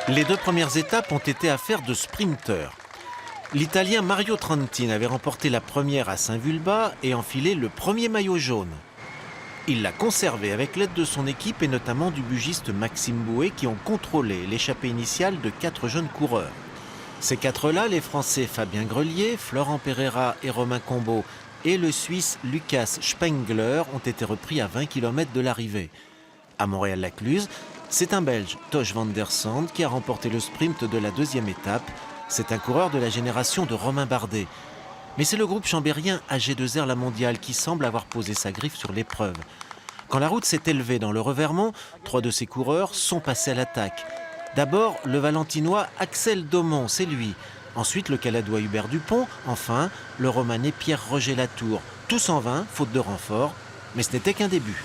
Les deux premières étapes ont été affaire de sprinteurs. L'Italien Mario Trentin avait remporté la première à Saint-Vulbas et enfilé le premier maillot jaune. Il l'a conservé avec l'aide de son équipe et notamment du bugiste Maxime Bouet qui ont contrôlé l'échappée initiale de 4 jeunes coureurs. Ces 4-là, les Français Fabien Grelier, Florent Pereira et Romain Combaud et le Suisse Lucas Spengler ont été repris à 20 km de l'arrivée. À Montréal-Lacluse, c'est un Belge, Tosh van der Sande, qui a remporté le sprint de la deuxième étape. C'est un coureur de la génération de Romain Bardet. Mais c'est le groupe chambérien AG2R La Mondiale qui semble avoir posé sa griffe sur l'épreuve. Quand la route s'est élevée dans le Revermont, 3 de ses coureurs sont passés à l'attaque. D'abord, le Valentinois Axel Daumont, c'est lui. Ensuite, le Caladois Hubert Dupont. Enfin, le Romanais Pierre-Roger Latour. Tous en vain, faute de renfort. Mais ce n'était qu'un début.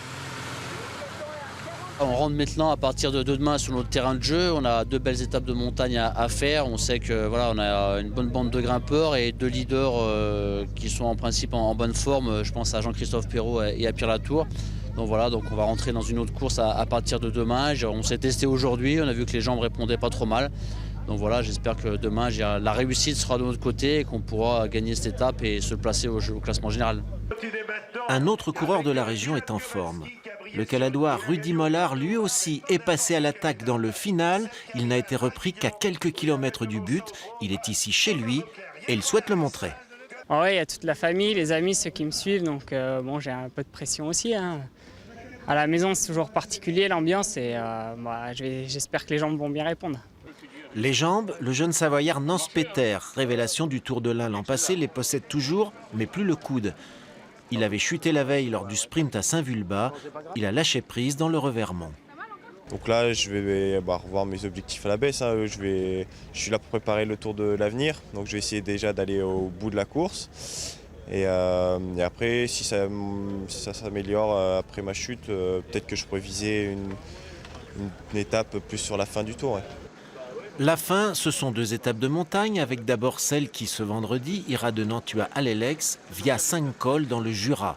On rentre maintenant à partir de demain sur notre terrain de jeu. On a 2 belles étapes de montagne à faire. On sait que voilà, on a une bonne bande de grimpeurs et 2 leaders qui sont en principe en bonne forme. Je pense à Jean-Christophe Perrault et à Pierre Latour. Donc voilà, donc on va rentrer dans une autre course à partir de demain. On s'est testé aujourd'hui, on a vu que les jambes répondaient pas trop mal. Donc voilà, j'espère que demain la réussite sera de notre côté et qu'on pourra gagner cette étape et se placer au classement général. Un autre coureur de la région est en forme. Le Caladois Rudy Mollard, lui aussi, est passé à l'attaque dans le final. Il n'a été repris qu'à quelques kilomètres du but. Il est ici chez lui et il souhaite le montrer. Ah ouais, il y a toute la famille, les amis, ceux qui me suivent, donc bon, j'ai un peu de pression aussi, hein. À la maison, c'est toujours particulier l'ambiance et j'espère que les gens vont bien répondre. Les jambes, le jeune Savoyard Nance Peter, révélation du Tour de l'Ain l'an passé, les possède toujours, mais plus le coude. Il avait chuté la veille lors du sprint à Saint-Vulbas. Il a lâché prise dans le Revermont. Donc là, je vais revoir mes objectifs à la baisse. Hein. Je suis là pour préparer le Tour de l'avenir. Donc je vais essayer déjà d'aller au bout de la course. Et après, si ça s'améliore après ma chute, peut-être que je pourrais viser une étape plus sur la fin du Tour. Ouais. La fin, ce sont 2 étapes de montagne, avec d'abord celle qui, ce vendredi, ira de Nantua à Lelex via 5 cols dans le Jura.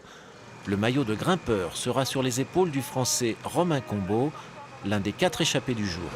Le maillot de grimpeur sera sur les épaules du Français Romain Combaud, l'un des 4 échappés du jour.